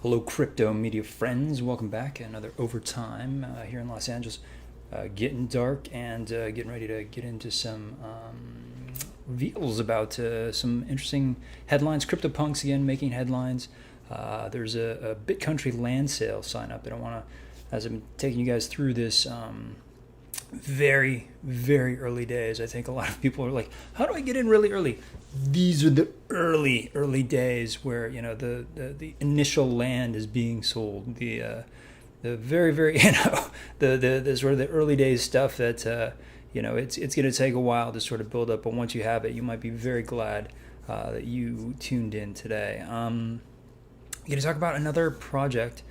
Hello, crypto media friends. Welcome back. Another overtime here in Los Angeles. Getting dark and getting ready to get into some reveals about some interesting headlines. CryptoPunks again making headlines. There's a BitCountry land sale sign up that I want to, as I'm taking you guys through this very, very early days. I think a lot of people are like, how do I get in really early? These are the early days where, you know, the initial land is being sold. The very, very, you know, the sort of the early days stuff that, you know, it's going to take a while to sort of build up. But once you have it, you might be very glad that you tuned in today. I'm going to talk about another project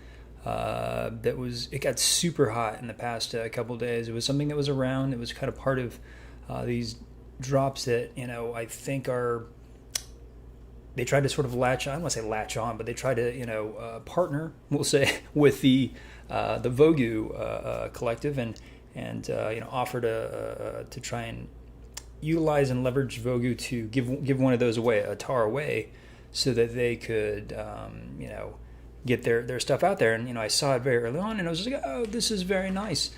it got super hot in the past couple of days. It was something that was around. It was kind of part of these drops that, you know, I think they tried to sort of latch on. I don't want to say latch on, but they tried to, you know, partner, we'll say, with the Vogu collective and you know, offer to try and utilize and leverage Vogu to give one of those away, a TAR away, so that they could, you know, get their stuff out there. And, you know, I saw it very early on and I was just like, oh, this is very nice.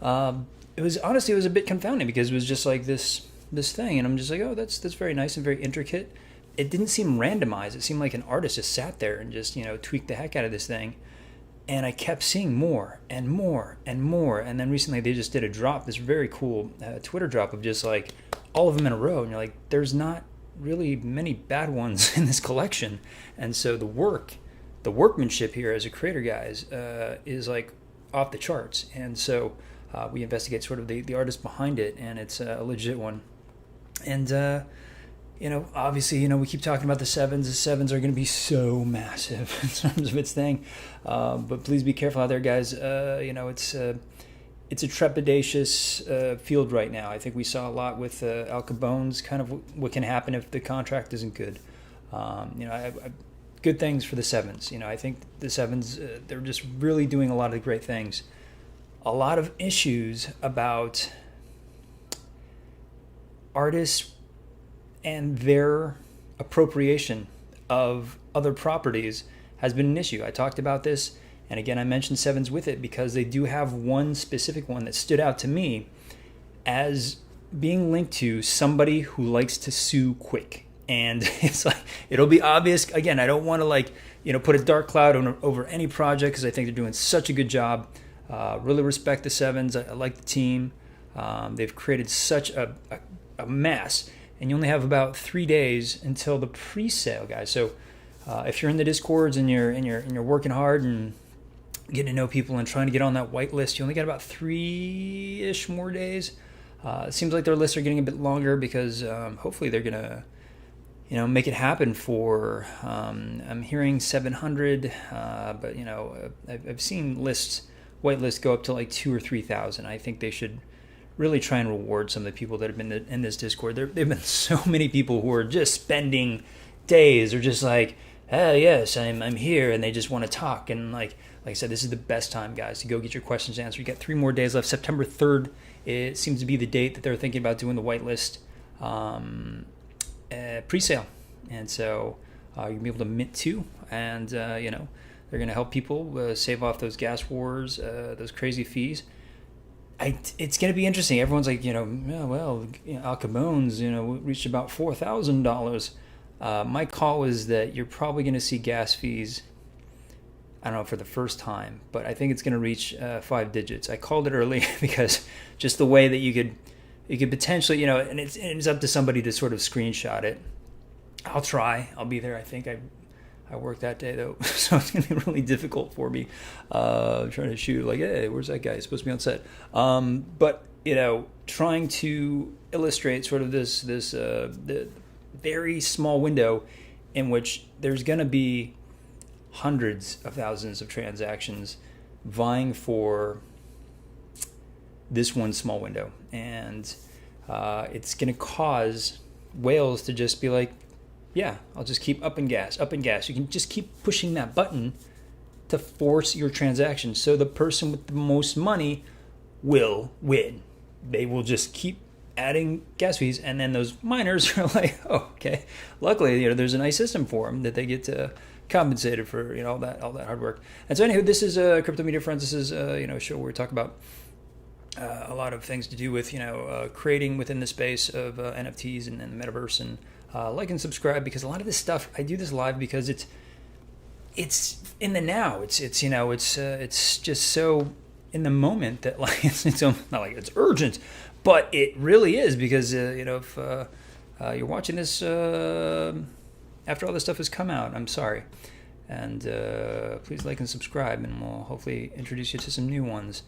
It was a bit confounding because it was just like this thing. And I'm just like, oh, that's very nice and very intricate. It didn't seem randomized. It seemed like an artist just sat there and just, you know, tweaked the heck out of this thing. And I kept seeing more and more and more. And then recently they just did a drop, this very cool Twitter drop of just like all of them in a row. And you're like, there's not really many bad ones in this collection. And so the workmanship here as a creator, guys, is like off the charts. And so we investigate sort of the artist behind it, and it's a legit one. And you know, obviously, you know, we keep talking about the sevens. The sevens are going to be so massive in terms of its thing, but please be careful out there, guys. You know, it's a trepidatious field right now. I think we saw a lot with Al Capone's kind of what can happen if the contract isn't good. You know, good things for the sevens. You know, I think the sevens, they're just really doing a lot of great things. A lot of issues about artists and their appropriation of other properties has been an issue. I talked about this, and again, I mentioned sevens with it because they do have one specific one that stood out to me as being linked to somebody who likes to sue quick. And it's like, it'll be obvious. Again, I don't want to, like, you know, put a dark cloud over any project because I think they're doing such a good job. Really respect the sevens. I like the team. They've created such a mess, and you only have about 3 days until the pre-sale, guys. So if you're in the Discords and you're working hard and getting to know people and trying to get on that white list, you only got about 3-ish more days. It seems like their lists are getting a bit longer because hopefully they're gonna, you know, make it happen for, I'm hearing 700, but, you know, I've seen white lists go up to like 2,000 or 3,000. I think they should really try and reward some of the people that have been in this Discord. There've been so many people who are just spending days or just like, oh yes, I'm here, and they just want to talk. And like I said, this is the best time, guys, to go get your questions answered. You got 3 more days left. September 3rd, it seems to be the date that they're thinking about doing the whitelist pre-sale. And so you're going to be able to mint 2, and you know, they're going to help people save off those gas wars, those crazy fees. It's going to be interesting. Everyone's like, you know, yeah, well, you know, Al Capone's, you know, reached about $4,000. My call is that you're probably going to see gas fees, I don't know, for the first time, but I think it's going to reach 5 digits. I called it early because just the way that you could potentially, you know, and it's up to somebody to sort of screenshot it. I'll try. I'll be there. I think I work that day though, so it's gonna be really difficult for me trying to shoot like, hey, where's that guy? He's supposed to be on set. But you know, trying to illustrate sort of the very small window in which there's gonna be hundreds of thousands of transactions vying for this one small window, and it's gonna cause whales to just be like, yeah, I'll just keep up and gas. You can just keep pushing that button to force your transaction. So the person with the most money will win. They will just keep adding gas fees, and then those miners are like, oh, okay. Luckily, you know, there's a nice system for them that they get to compensated for all that hard work. And so anyway, this is Crypto Media Friends. This is a show where we talk about a lot of things to do with creating within the space of NFTs and the metaverse, and like and subscribe, because a lot of this stuff I do this live because it's in the now. It's just so in the moment that like it's not like it's urgent, but it really is, because if you're watching this after all this stuff has come out, I'm sorry, and please like and subscribe, and we'll hopefully introduce you to some new ones.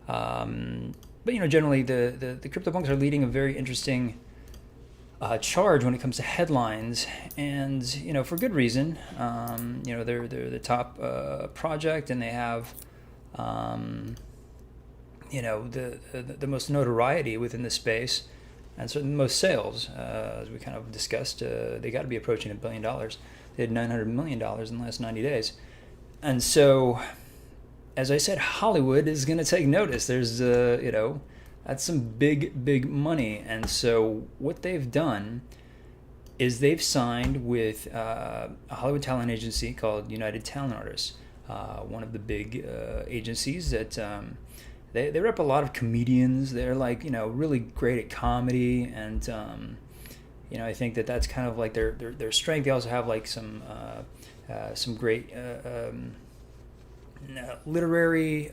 But generally the CryptoPunks are leading a very interesting charge when it comes to headlines, and for good reason. They're the top project, and they have the most notoriety within the space, and certainly the most sales. As we kind of discussed, they got to be approaching $1 billion. They had $900 million in the last 90 days, and so, as I said, Hollywood is going to take notice. There's that's some big money. And so what they've done is they've signed with a Hollywood talent agency called United Talent Artists, one of the big agencies that they rep a lot of comedians. They're like really great at comedy, and I think that's kind of like their strength. They also have like some great literary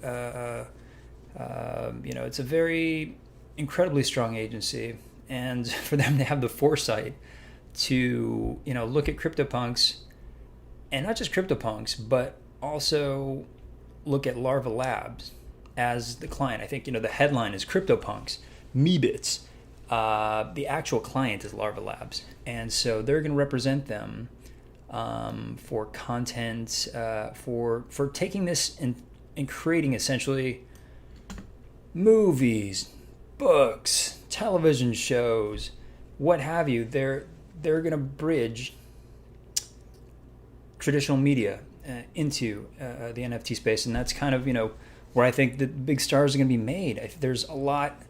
it's a very incredibly strong agency, and for them to have the foresight to look at CryptoPunks, and not just CryptoPunks, but also look at Larva Labs as the client. I think the headline is CryptoPunks, Meebits. The actual client is Larva Labs, and so they're going to represent them for content, for taking this and creating essentially movies, books, television shows, what have you. They're going to bridge traditional media into the NFT space, and that's kind of where I think the big stars are going to be made. There's a lot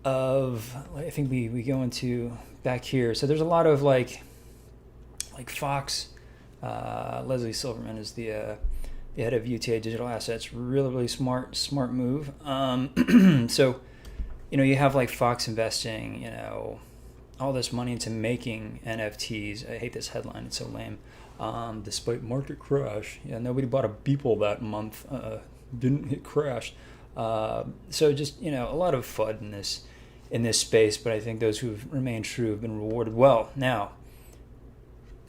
of, I think we go into back here. So there's a lot of like Fox. Leslie Silverman is the head of UTA Digital Assets. Really smart move. So you have like Fox investing all this money into making NFTs. I hate this headline, it's so lame. Despite market crash, nobody bought a Beeple that month. Didn't hit crash. So just a lot of FUD in this space, but I think those who've remained true have been rewarded well. Now,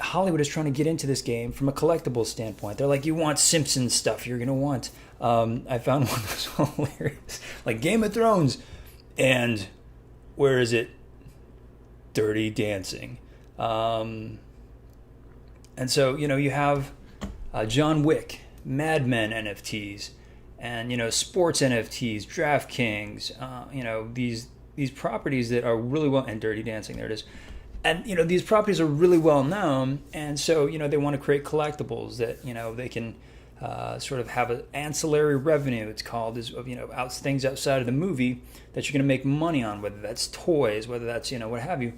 Hollywood is trying to get into this game from a collectibles standpoint. They're like, you want Simpsons stuff, you're going to want. I found one that was hilarious. Like Game of Thrones. And where is it? Dirty Dancing. And so, you have John Wick, Mad Men NFTs, and, sports NFTs, DraftKings, these properties that are really well, and Dirty Dancing, there it is. And, these properties are really well known, and so, they want to create collectibles that, they can sort of have an ancillary revenue, it's called, is things outside of the movie that you're going to make money on, whether that's toys, whether that's, what have you.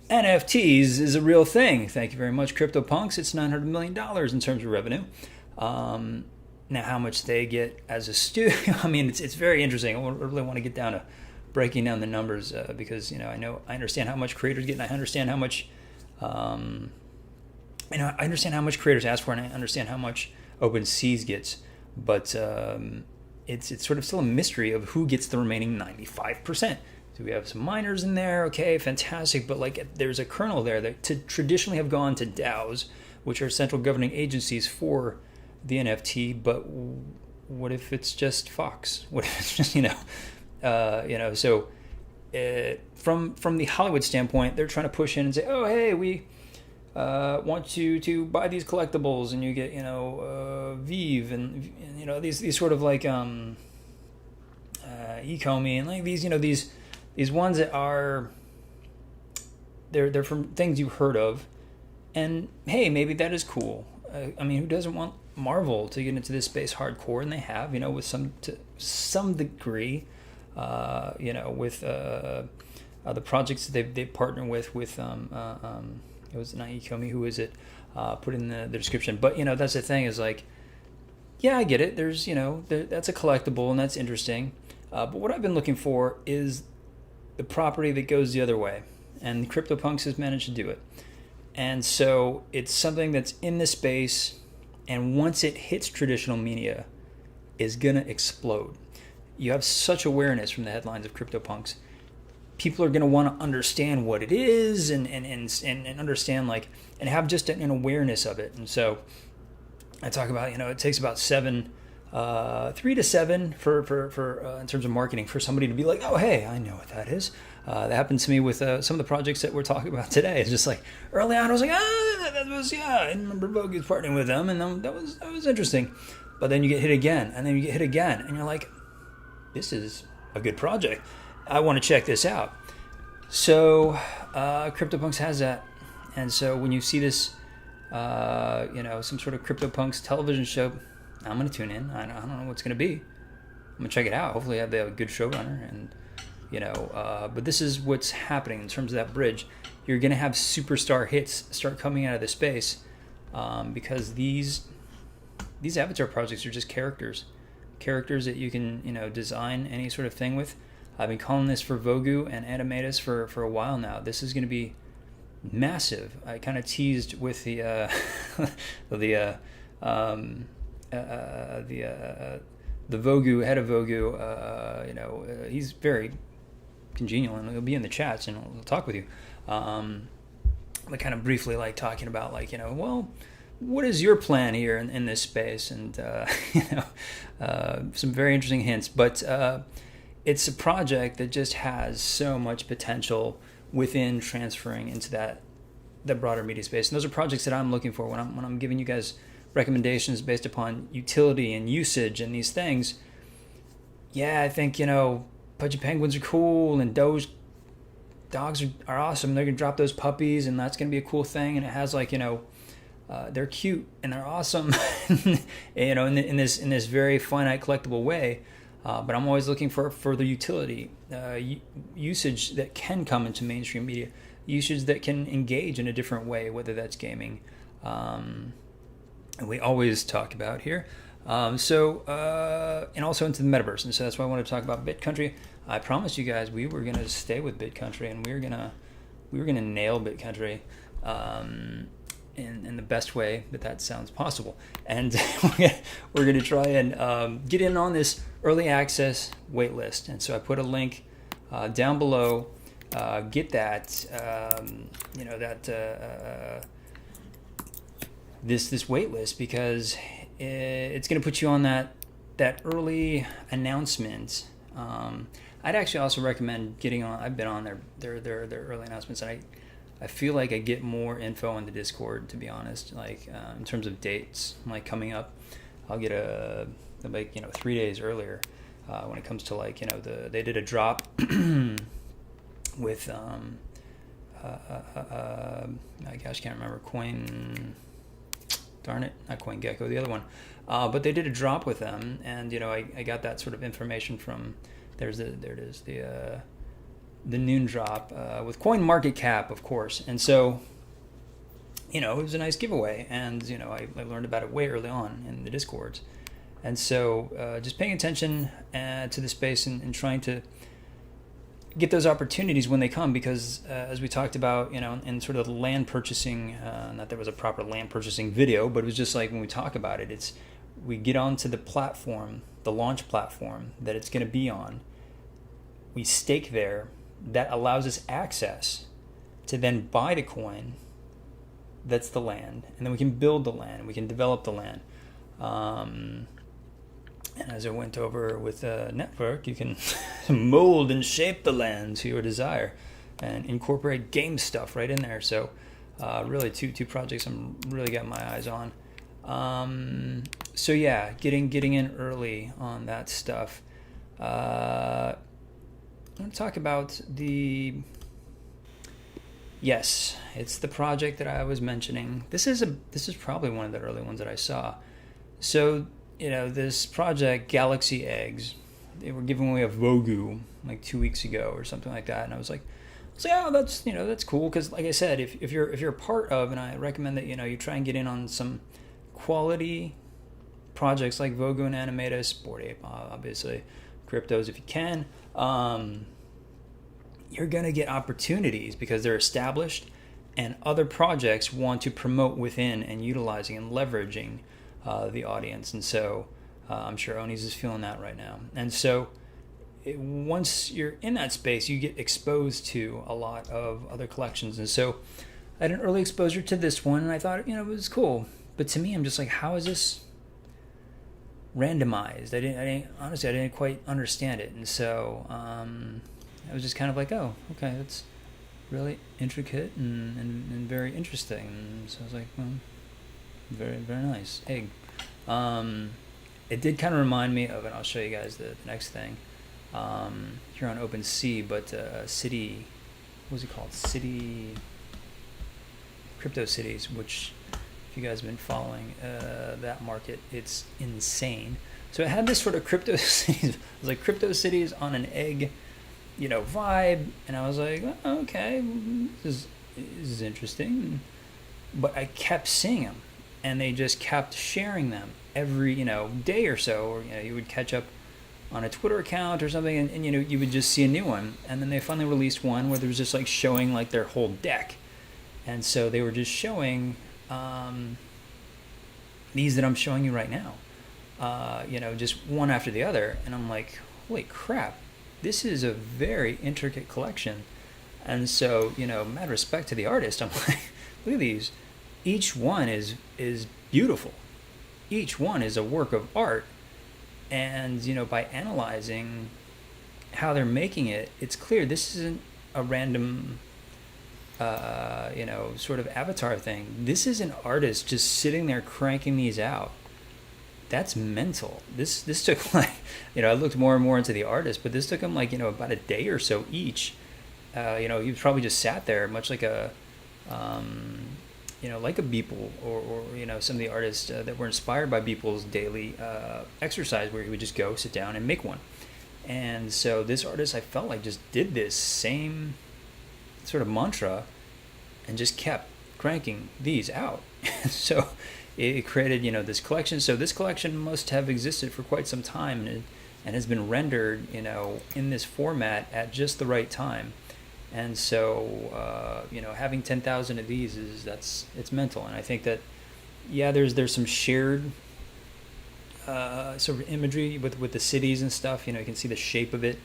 NFTs is a real thing. Thank you very much, CryptoPunks. It's $900 million in terms of revenue. Now, how much they get as a studio, I mean, it's very interesting. I really want to get down to breaking down the numbers because I understand how much creators get, and I understand how much I understand how much creators ask for, and I understand how much OpenSeas gets, but it's sort of still a mystery of who gets the remaining 95%. So we have some miners in there, okay, fantastic, but like there's a kernel there that traditionally have gone to DAOs, which are central governing agencies for the NFT. But what if it's just Fox? What if it's just So from the Hollywood standpoint, they're trying to push in and say, oh hey, we want you to buy these collectibles, and you get Vive and these sort of like Ecomi, and like these ones that are they're from things you've heard of, and hey, maybe that is cool. I mean, who doesn't want Marvel to get into this space hardcore? And they have, with some degree, with the projects that they partner with it was not Ecomi, who is it? put in the description. But that's the thing, is like, yeah, I get it. There's that's a collectible and that's interesting. But what I've been looking for is the property that goes the other way, and CryptoPunks has managed to do it. And so it's something that's in the space, and once it hits traditional media, is gonna explode. You have such awareness from the headlines of CryptoPunks. People are gonna want to understand what it is and understand, like, and have just an awareness of it. And so I talk about, it takes about 3 to 7 for in terms of marketing, for somebody to be like, oh, hey, I know what that is. That happened to me with some of the projects that we're talking about today. It's just like, early on I was like, I remember Vogue's partnering with them, and that was interesting. But then you get hit again, and then you get hit again, and you're like, this is a good project. I want to check this out. So CryptoPunks has that. And so when you see this, some sort of CryptoPunks television show, I'm going to tune in. I don't know what's going to be. I'm going to check it out. Hopefully they have a good showrunner. And, but this is what's happening in terms of that bridge. You're going to have superstar hits start coming out of the space, because these avatar projects are just characters that you can, design any sort of thing with. I've been calling this for Vogue and Animatus for a while now. This is going to be massive. I kind of teased with the Vogue, head of Vogue. He's very congenial, and he'll be in the chats and he'll talk with you. But kind of briefly, like, talking about, like, well, what is your plan here in this space? And some very interesting hints. But it's a project that just has so much potential within transferring into the broader media space. And those are projects that I'm looking for when I'm giving you guys recommendations based upon utility and usage and these things. Yeah, I think, Pudgy Penguins are cool, and dogs are awesome. They're going to drop those puppies, and that's going to be a cool thing. And it has, like, they're cute and they're awesome, in this very finite collectible way. But I'm always looking for further utility, usage that can come into mainstream media, usage that can engage in a different way, whether that's gaming. And we always talk about here. And also into the metaverse. And so that's why I want to talk about BitCountry. I promised you guys we were going to stay with BitCountry, and we were going to nail BitCountry in the best way that sounds possible. And we're going to try and get in on this early access waitlist. And so I put a link down below. Get that, this wait list, because it's going to put you on that early announcement. I'd actually also recommend getting on. I've been on their early announcements, and I feel like I get more info in the Discord, to be honest. Like, in terms of dates, like, coming up, I'll get 3 days earlier when it comes to, like, they did a drop with I can't remember, Coin. Darn it, not CoinGecko, the other one. But they did a drop with them, and I got that sort of information from. There it is, the noon drop with Coin Market Cap, of course. And so, it was a nice giveaway, and I learned about it way early on in the Discords. And so just paying attention to the space and trying to get those opportunities when they come, because as we talked about, in sort of land purchasing, not there was a proper land purchasing video, but it was just like when we talk about it, we get onto the platform, the launch platform that it's going to be on. We stake there. That allows us access to then buy the coin. That's the land, and then we can build the land. We can develop the land. And as I went over with Network, you can mold and shape the land to your desire, and incorporate game stuff right in there. So, really, two projects I'm really got my eyes on. So yeah, getting in early on that stuff. I'm going to talk about Yes, it's the project that I was mentioning. This is probably one of the early ones that I saw. So, this project, Galaxy Eggs, they were giving away a Vogue like 2 weeks ago or something like that. And I was like, So yeah, that's cool because, like I said, if you're a part of, and I recommend that you try and get in on some quality projects like Vogu and Animata, Sport Ape, obviously, cryptos if you can. You're gonna get opportunities because they're established, and other projects want to promote within and utilizing and leveraging the audience, and so I'm sure Onis is feeling that right now, and so. Once you're in that space, you get exposed to a lot of other collections. And so I had an early exposure to this one, and I thought, it was cool. But to me, I'm just like, how is this randomized? Honestly, I didn't quite understand it. And so I was just kind of like, oh, okay, that's really intricate and very interesting. And so I was like, well, very, very nice. Egg. It did kind of remind me of, and I'll show you guys the next thing. Here on OpenSea, but City, what was it called? City, Crypto Cities, which if you guys have been following that market, it's insane. So it had this sort of Crypto Cities, it was like Crypto Cities on an egg, vibe, and I was like, oh, okay, this is interesting. But I kept seeing them, and they just kept sharing them every, day or so, or, you would catch up on a Twitter account or something, and you would just see a new one, and then they finally released one where there was just like showing like their whole deck, and so they were just showing these that I'm showing you right now, just one after the other, and I'm like, holy crap, this is a very intricate collection, and so mad respect to the artist. I'm like, look at these, each one is beautiful, each one is a work of art. And by analyzing how they're making it, it's clear this isn't a random sort of avatar thing. This is an artist just sitting there cranking these out. That's mental. This took like, I looked more and more into the artist, but this took him like, about a day or so each. He probably just sat there much like a like a Beeple or some of the artists that were inspired by Beeple's daily exercise, where he would just go sit down and make one. And so this artist, I felt like, just did this same sort of mantra and just kept cranking these out. So it created this collection. So this collection must have existed for quite some time and has been rendered in this format at just the right time. And so, having 10,000 of these it's mental. And I think that, there's some shared sort of imagery with the cities and stuff. You can see the shape of it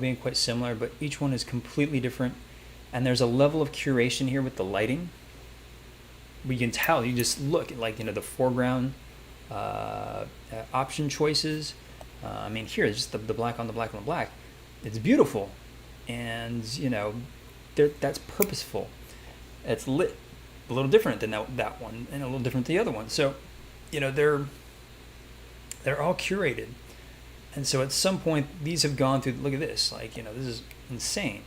being quite similar, but each one is completely different. And there's a level of curation here with the lighting. We can tell, you just look at like, the foreground option choices. Here, it's just the black on the black on the black. It's beautiful. And that's purposeful. It's lit a little different than that one, and a little different than the other one. So they're all curated, and so at some point these have gone through. Look at this, like this is insane.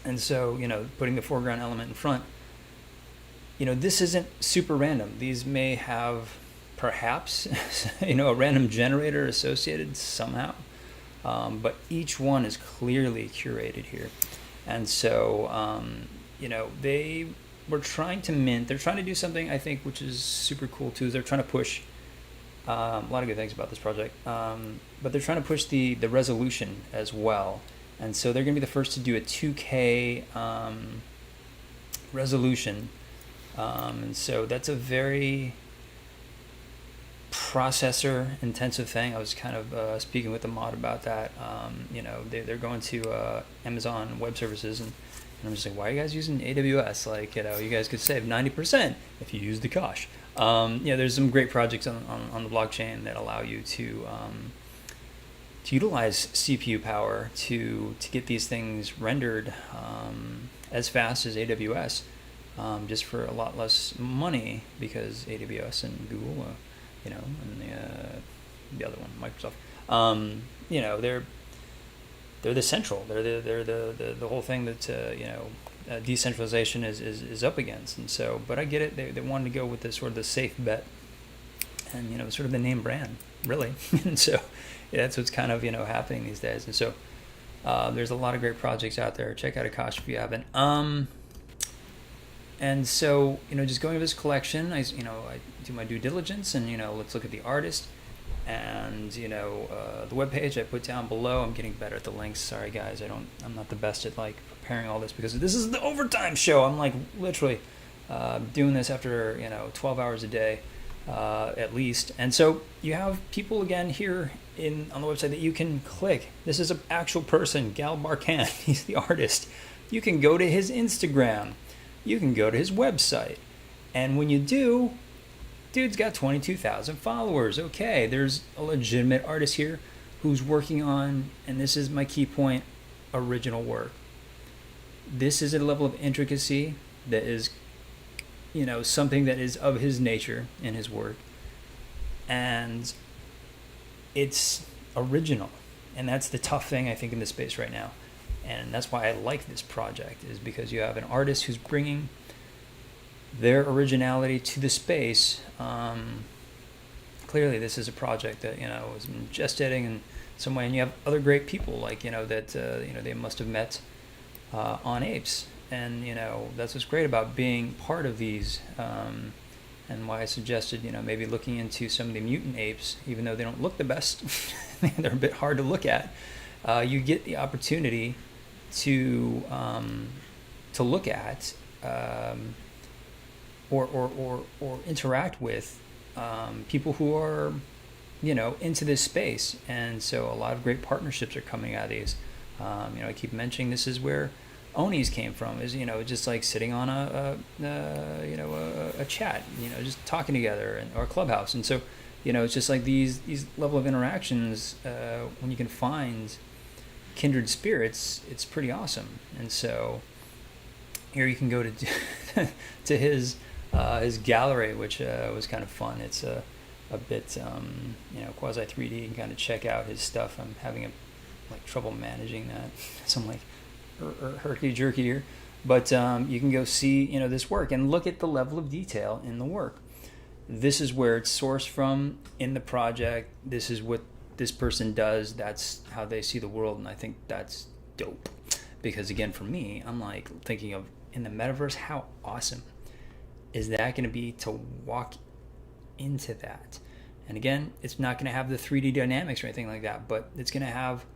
And so putting the foreground element in front, this isn't super random. These may have perhaps a random generator associated somehow. But each one is clearly curated here. And so, they were trying to mint. They're trying to do something, I think, which is super cool, too. Is they're trying to push a lot of good things about this project. But they're trying to push the resolution as well. And so they're going to be the first to do a 2K resolution. And so that's a very processor intensive thing. I was kind of speaking with the mod about that. They're going to Amazon Web Services, and I'm just like, why are you guys using AWS? Like, you guys could save 90% if you use the Kosh. There's some great projects on the blockchain that allow you to utilize CPU power to get these things rendered as fast as AWS, just for a lot less money, because AWS and Google, and the other one, Microsoft, they're the central. They're the whole thing that decentralization is up against. And so, but I get it. They wanted to go with this sort of the safe bet, and sort of the name brand, really. And so that's what's kind of happening these days. And so There's a lot of great projects out there. Check out Akash if you haven't. And so, just going to this collection, I do my due diligence, and let's look at the artist, and the webpage I put down below. I'm getting better at the links. Sorry guys, I'm not the best at like preparing all this, because this is the overtime show. I'm like literally doing this after 12 hours a day at least. And so you have people again here on the website that you can click. This is an actual person, Gal Barkan. He's the artist. You can go to his Instagram. You can go to his website. And when you do, dude's got 22,000 followers. Okay, there's a legitimate artist here who's working on, and this is my key point, original work. This is a level of intricacy that is, something that is of his nature in his work. And it's original. And that's the tough thing, I think, in this space right now. And that's why I like this project, is because you have an artist who's bringing their originality to the space. Clearly, this is a project that was gestating in some way, and you have other great people like that they must have met on Apes, and that's what's great about being part of these, and why I suggested maybe looking into some of the mutant apes, even though they don't look the best. They're a bit hard to look at. You get the opportunity to look at or interact with people who are into this space, and so a lot of great partnerships are coming out of these. I keep mentioning this is where Onis came from, is just like sitting on a chat, just talking together, or a clubhouse. And so it's just like these level of interactions, when you can find kindred spirits, it's pretty awesome. And so here you can go to to his gallery, which was kind of fun. It's a bit quasi 3D. You can kind of check out his stuff. I'm having trouble managing that, so I'm like herky jerky here, but you can go see this work and look at the level of detail in the work. This is where it's sourced from in the project. This is what this person does. That's how they see the world, and I think that's dope, because again, for me, I'm like thinking of, in the metaverse, how awesome is that going to be to walk into that? And again, it's not going to have the 3D dynamics or anything like that, but it's going to have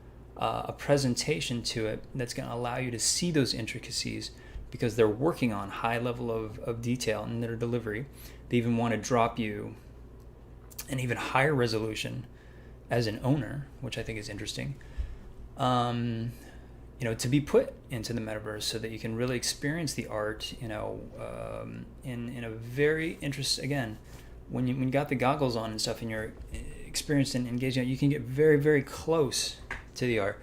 a presentation to it that's going to allow you to see those intricacies, because they're working on high level of detail in their delivery. They even want to drop you an even higher resolution as an owner, which I think is interesting, to be put into the metaverse, so that you can really experience the art, in a very interesting, again, when you got the goggles on and stuff, and you're experienced and engaged, you can get very, very close to the art.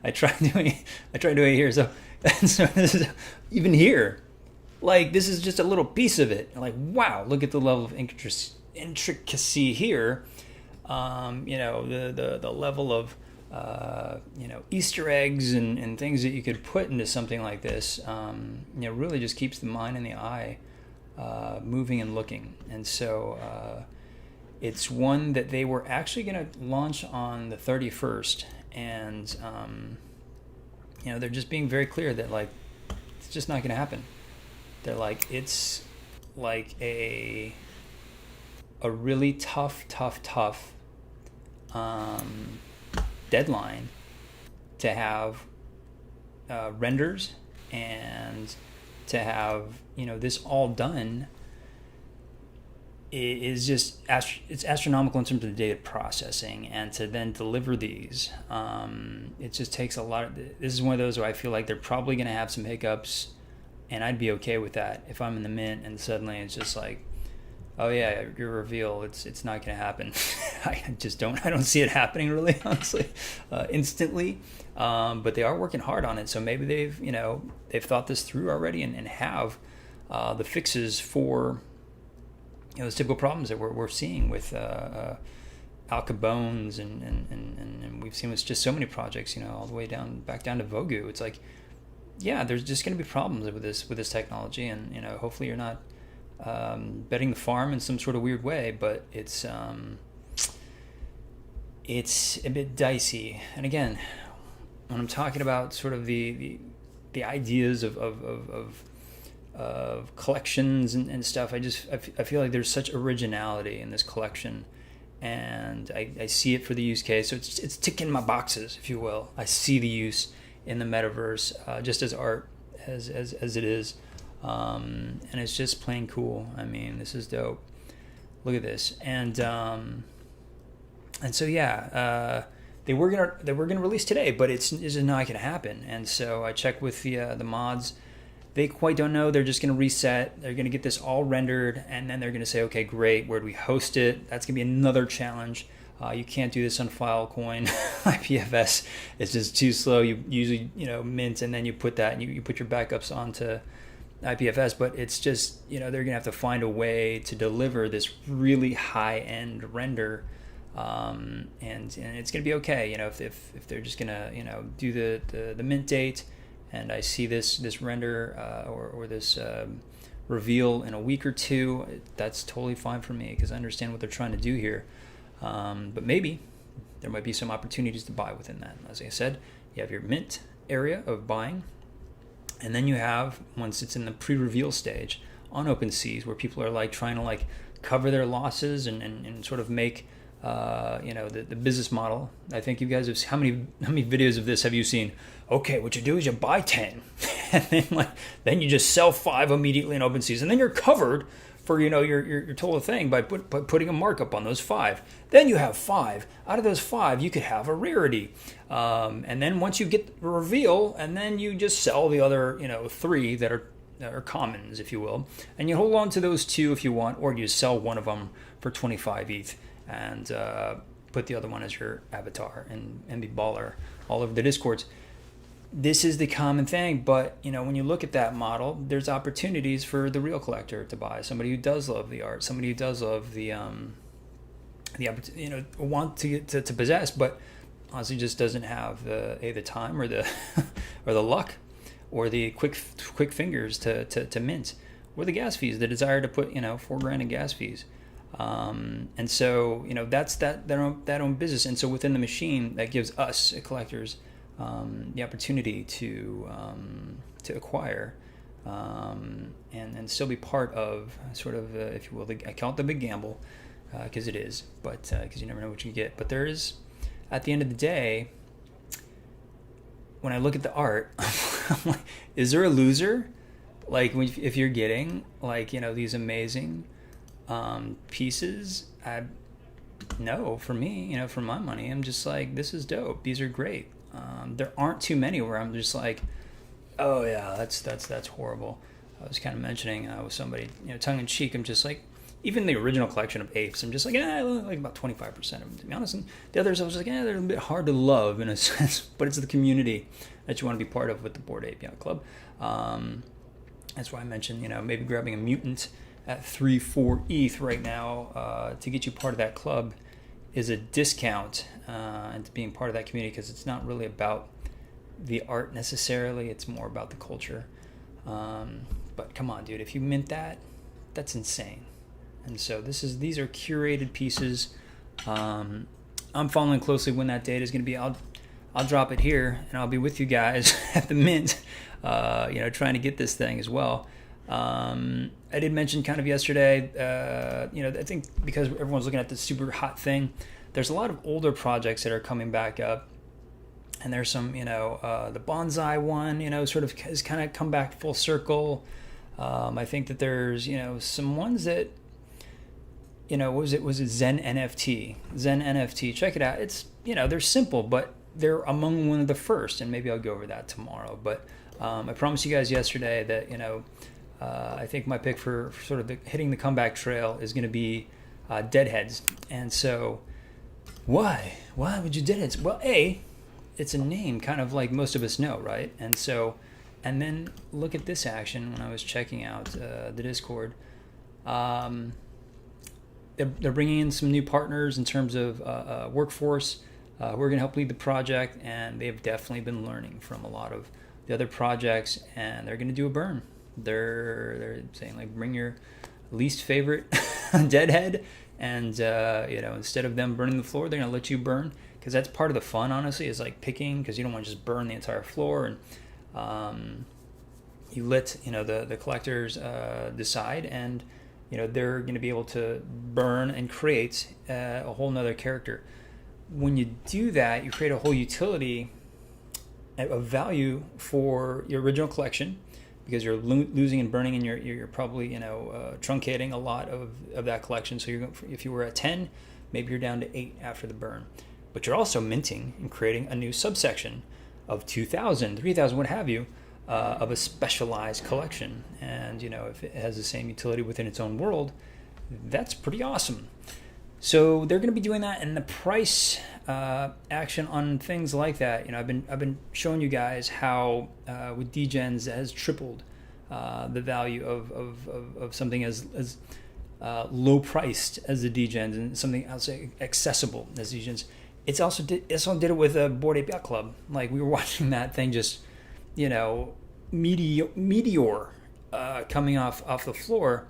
I tried doing it here, so this is, even here, like, this is just a little piece of it. Like, wow, look at the level of intricacy here. The level of Easter eggs and things that you could put into something like this, really just keeps the mind and the eye moving and looking. And so it's one that they were actually going to launch on the 31st, and they're just being very clear that it's just not going to happen. They're like, it's like a really tough deadline to have renders, and to have this all done is just it's astronomical in terms of the data processing, and to then deliver these, it just takes a lot of. This is one of those where I feel like they're probably going to have some hiccups, and I'd be okay with that if I'm in the mint and suddenly it's just like, oh yeah, your reveal, it's not going to happen. I don't see it happening really, honestly, instantly. But they are working hard on it, so maybe they've thought this through already, and have the fixes for those typical problems that we're seeing with Alka Bones, and we've seen with just so many projects, all the way back down to Vogu. It's like, yeah, there's just going to be problems with this technology, and hopefully you're not betting the farm in some sort of weird way, but it's a bit dicey. And again, when I'm talking about sort of the ideas of collections and stuff, I feel like there's such originality in this collection, and I see it for the use case. So it's ticking my boxes, if you will. I see the use in the metaverse, just as art as it is, and it's just plain cool. I mean, this is dope. Look at this, and so yeah, they were gonna release today, but it's not gonna happen. And so I checked with the mods. They quite don't know. They're just gonna reset. They're gonna get this all rendered, and then they're gonna say, okay, great. Where do we host it? That's gonna be another challenge. You can't do this on Filecoin. IPFS is just too slow. You usually mint, and then you put that and you put your backups onto IPFS, but it's just they're gonna have to find a way to deliver this really high end render, and it's gonna be okay. If they're just gonna do the mint date, and I see this render or this reveal in a week or two, that's totally fine for me because I understand what they're trying to do here. But maybe there might be some opportunities to buy within that. As I said, you have your mint area of buying. And then you have, once it's in the pre-reveal stage on OpenSeas, where people are like trying to like cover their losses and sort of make the business model. I think you guys have, how many videos of this have you seen? Okay, what you do is you buy 10 and then you just sell 5 immediately in OpenSeas, and then you're covered for your total thing by putting a markup on those 5. Then you have 5. Out of those 5, you could have a rarity, and then once you get the reveal, and then you just sell the other 3 that are commons, if you will, and you hold on to those 2 if you want, or you sell one of them for 25 ETH and put the other one as your avatar and be baller all over the Discords. This is the common thing, but when you look at that model, there's opportunities for the real collector to buy, somebody who does love the art, somebody who does love the want to get to possess, but honestly just doesn't have the time or the or the luck or the quick fingers to mint, or the gas fees, the desire to put $4,000 in gas fees. And so that's that own business, and so within the machine that gives us collectors the opportunity to acquire and still be part of sort of if you will, I call it the big gamble because it is, but because you never know what you get. But there is, at the end of the day, when I look at the art, I'm like, is there a loser? Like if you're getting these amazing pieces, no, for me, for my money, I'm just like, this is dope. These are great. There aren't too many where I'm just like, oh yeah, that's horrible. I was kind of mentioning with somebody, tongue in cheek. I'm just like, even the original collection of apes, I'm just like, I like about 25% of them, to be honest. And the others, I was like, they're a bit hard to love in a sense, but it's the community that you want to be part of with the Bored Ape Yacht Club. That's why I mentioned, maybe grabbing a mutant at 3-4 ETH right now to get you part of that club is a discount and to being part of that community, because it's not really about the art necessarily, it's more about the culture. But come on, dude, if you mint that, that's insane. And so these are curated pieces. I'm following closely when that date is going to be. I'll drop it here and I'll be with you guys at the mint, trying to get this thing as well. I did mention kind of yesterday, I think because everyone's looking at this super hot thing, there's a lot of older projects that are coming back up, and there's some, the bonsai one, sort of has kind of come back full circle. I think that there's, some ones that, was it Zen NFT? Check it out. It's, they're simple, but they're among one of the first, and maybe I'll go over that tomorrow. But I promised you guys yesterday that, I think my pick for sort of hitting the comeback trail is going to be Deadheads. And so, why would you Deadheads? Well, it's a name kind of like most of us know, right? And so, and then look at this action when I was checking out the Discord. They're bringing in some new partners in terms of workforce who are going to help lead the project, and they've definitely been learning from a lot of the other projects, and they're going to do a burn. They're saying, like, bring your least favorite deadhead, and instead of them burning the floor, they're going to let you burn because that's part of the fun, honestly, is like picking, because you don't want to just burn the entire floor. And you let the collectors decide, and they're going to be able to burn and create a whole nother character. When you do that, you create a whole utility of value for your original collection, because you're losing and burning, and you're probably truncating a lot of that collection. So if you were at 10, maybe you're down to 8 after the burn. But you're also minting and creating a new subsection of 2,000, 3,000, what have you, of a specialized collection. And if it has the same utility within its own world, that's pretty awesome. So they're going to be doing that, and the price action on things like that. I've been showing you guys how with degens has tripled the value of something as low priced as the degens, and something else accessible as degens. It also did it with a Bored Ape Yacht Club. Like, we were watching that thing just meteor coming off the floor.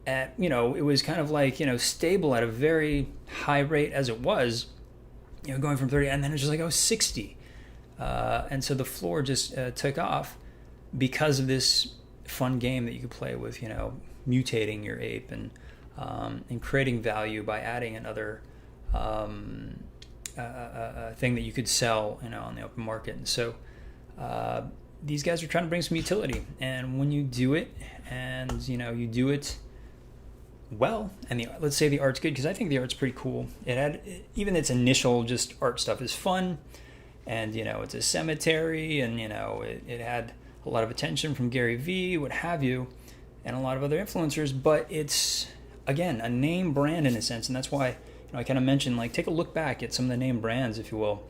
At it was kind of like stable at a very high rate as it was, going from 30, and then it's just like 60, and so the floor just took off because of this fun game that you could play with, mutating your ape and creating value by adding another thing that you could sell on the open market. And so these guys are trying to bring some utility, and when you do it, and you do it well, and let's say the art's good, because I think the art's pretty cool. Even its initial just art stuff is fun, and it's a cemetery, and it had a lot of attention from Gary Vee, what have you, and a lot of other influencers. But it's, again, a name brand in a sense, and that's why I kind of mentioned, like, take a look back at some of the name brands, if you will,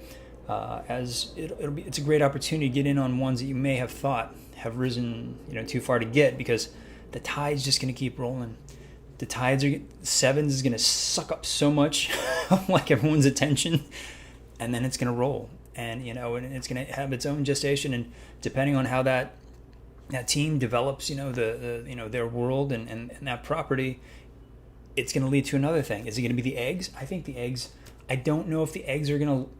as it's a great opportunity to get in on ones that you may have thought have risen too far to get, because the tide's just going to keep rolling. The tides sevens is going to suck up so much like everyone's attention, and then it's going to roll, and and it's going to have its own gestation, and depending on how that team develops their world and that property, it's going to lead to another thing. Is it going to be the eggs? I think the eggs, I don't know if the eggs are going to,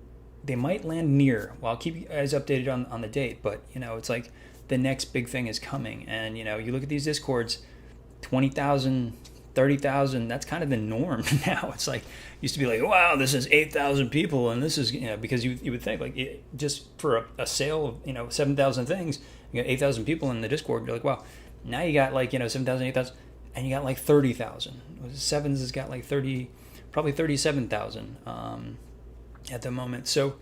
they might land near. Well, I'll keep you guys updated on the date, but it's like the next big thing is coming. And you look at these Discords, 20,000, 30,000, that's kind of the norm now. It's like, used to be like, wow, this is 8,000 people, and this is, because you would think, like, just for a sale of 7,000 things, you got 8,000 people in the Discord. You're like, wow, now you got like 7,000, 8,000, and you got like 30,000. Sevens has got like 37,000 at the moment. So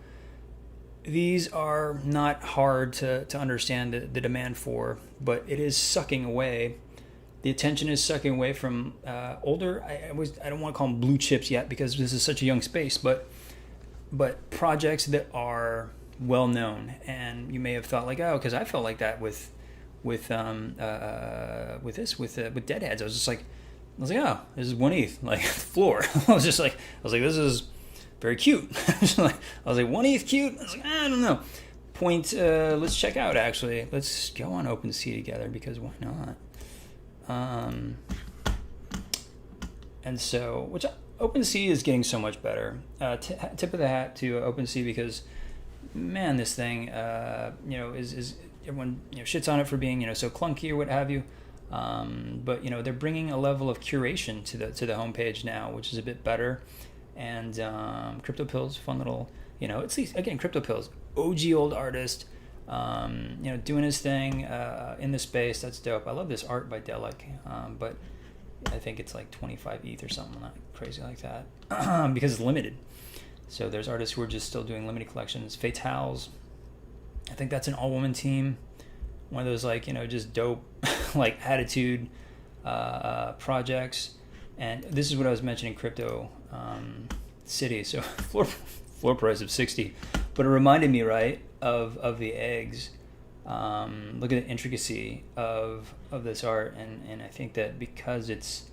these are not hard to understand the demand for, but it is sucking away. The attention is sucking away from older. I don't want to call them blue chips yet, because this is such a young space, but projects that are well known. And you may have thought, like, because I felt like that with Deadheads. I was like, oh, this is 1/8, like, floor. I was like, this is very cute. I was like 1/8 cute. I was like, I don't know. Let's check out, actually. Let's go on OpenSea together, because why not? And so, which OpenSea is getting so much better. Tip of the hat to OpenSea, because, man, this thing, is everyone shits on it for being so clunky or what have you. But they're bringing a level of curation to the homepage now, which is a bit better. And Crypto Pills, fun little, it's these, again, Crypto Pills, OG old artist. Doing his thing in the space. That's dope. I love this art by Delic, but I think it's like 25 ETH or something, not crazy like that, because it's limited. So there's artists who are just still doing limited collections. Fatales, I think that's an all-woman team. One of those, like, just dope, like, attitude projects. And this is what I was mentioning, Crypto City. So floor price of 60, but it reminded me, right, of the eggs. Look at the intricacy of this art, and I think that because this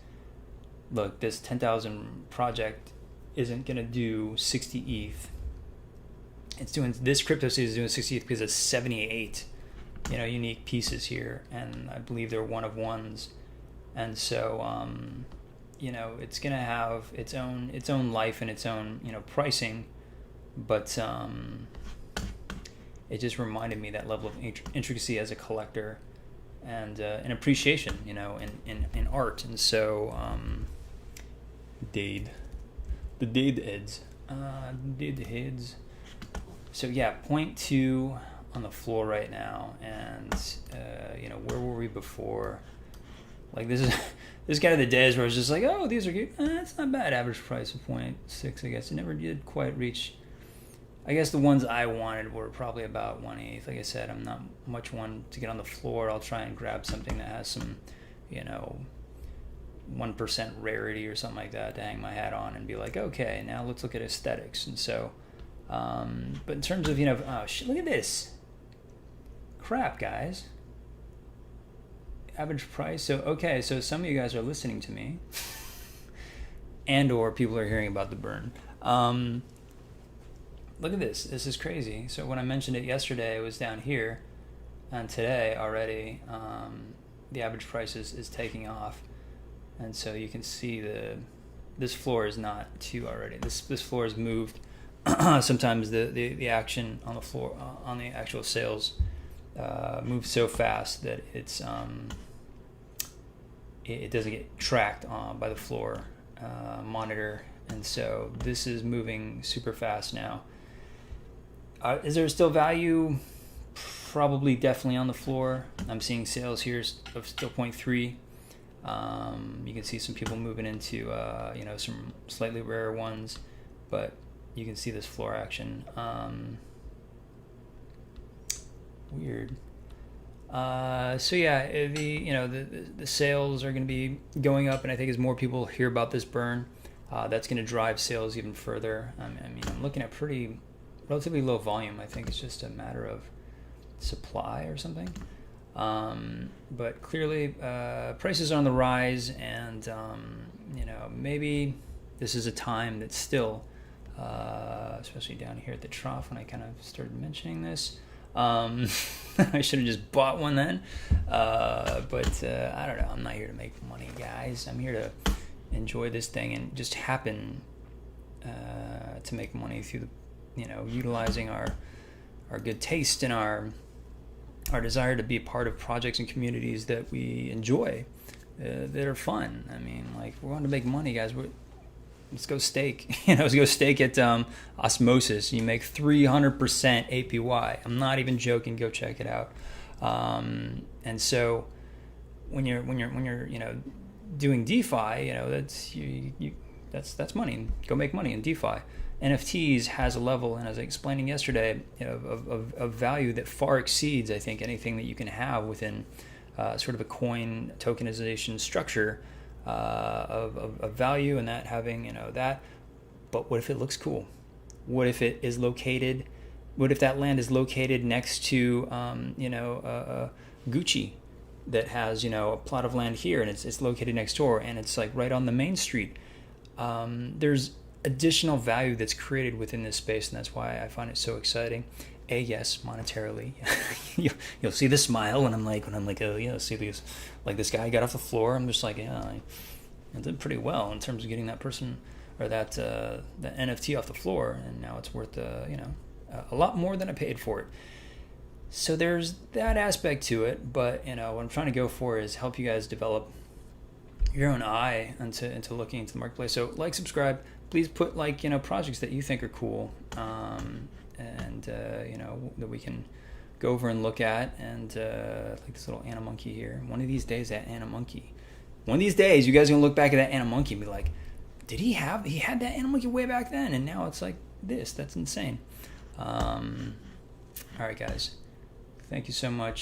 10,000 project isn't gonna do 60 ETH. This Crypto City is doing 60 ETH because it's 78 unique pieces here, and I believe they're one of ones, and so it's gonna have its own life and its own pricing but it just reminded me that level of intricacy as a collector and an appreciation, in art. And so, the heads. So yeah, 0.2 on the floor right now, and where were we before? Like this guy of the days where I was just like, oh, these are good. It's not bad. Average price of 0.6, I guess. It never did quite reach. I guess the ones I wanted were probably about 1/8. Like I said, I'm not much one to get on the floor. I'll try and grab something that has some, 1% rarity or something like that to hang my hat on and be like, okay, now let's look at aesthetics. And so, but in terms of, oh shit, look at this. Crap, guys. Average price. So some of you guys are listening to me and or people are hearing about the burn. Look at this. This is crazy. So when I mentioned it yesterday, it was down here, and today already the average price is taking off. And so you can see this floor is not too already. This floor has moved. Sometimes the action on the floor, on the actual sales, moves so fast that it's it doesn't get tracked by the floor monitor. And so this is moving super fast now. Is there still value? Probably, definitely on the floor. I'm seeing sales here of still 0.3. You can see some people moving into some slightly rarer ones, but you can see this floor action. Weird. So yeah, the sales are going to be going up, and I think as more people hear about this burn, that's going to drive sales even further. I mean, I'm looking at relatively low volume. I think it's just a matter of supply or something. But clearly, prices are on the rise, and maybe this is a time that's still, especially down here at the trough when I kind of started mentioning this. I should have just bought one then, but I don't know. I'm not here to make money, guys. I'm here to enjoy this thing and just happen to make money through utilizing our good taste and our desire to be a part of projects and communities that we enjoy, that are fun. I mean, like, we're going to make money, guys. Let's go stake. Let's go stake at Osmosis. You make 300% APY. I'm not even joking. Go check it out. And so when you're doing DeFi, that's money. Go make money in DeFi. NFTs has a level, and as I was explaining yesterday, of value that far exceeds, I think, anything that you can have within sort of a coin tokenization structure of value, and that having that. But what if it looks cool? What if it is located? What if that land is located next to Gucci that has a plot of land here, and it's located next door, and it's like right on the main street? There's additional value that's created within this space, and that's why I find it so exciting. Yes, monetarily. You'll see the smile when I'm like, oh yeah, see these, like this guy got off the floor. I'm just like, yeah, I did pretty well in terms of getting that person or that NFT off the floor, and now it's worth a lot more than I paid for it. So there's that aspect to it, but what I'm trying to go for is help you guys develop your own eye into looking into the marketplace. So subscribe, please put projects that you think are cool, and that we can go over and look at, and like this little Anna monkey here. One of these days, that Anna monkey. One of these days, you guys are gonna look back at that Anna monkey and be like, he had that Anna monkey way back then, and now it's like this. That's insane. All right, guys. Thank you so much.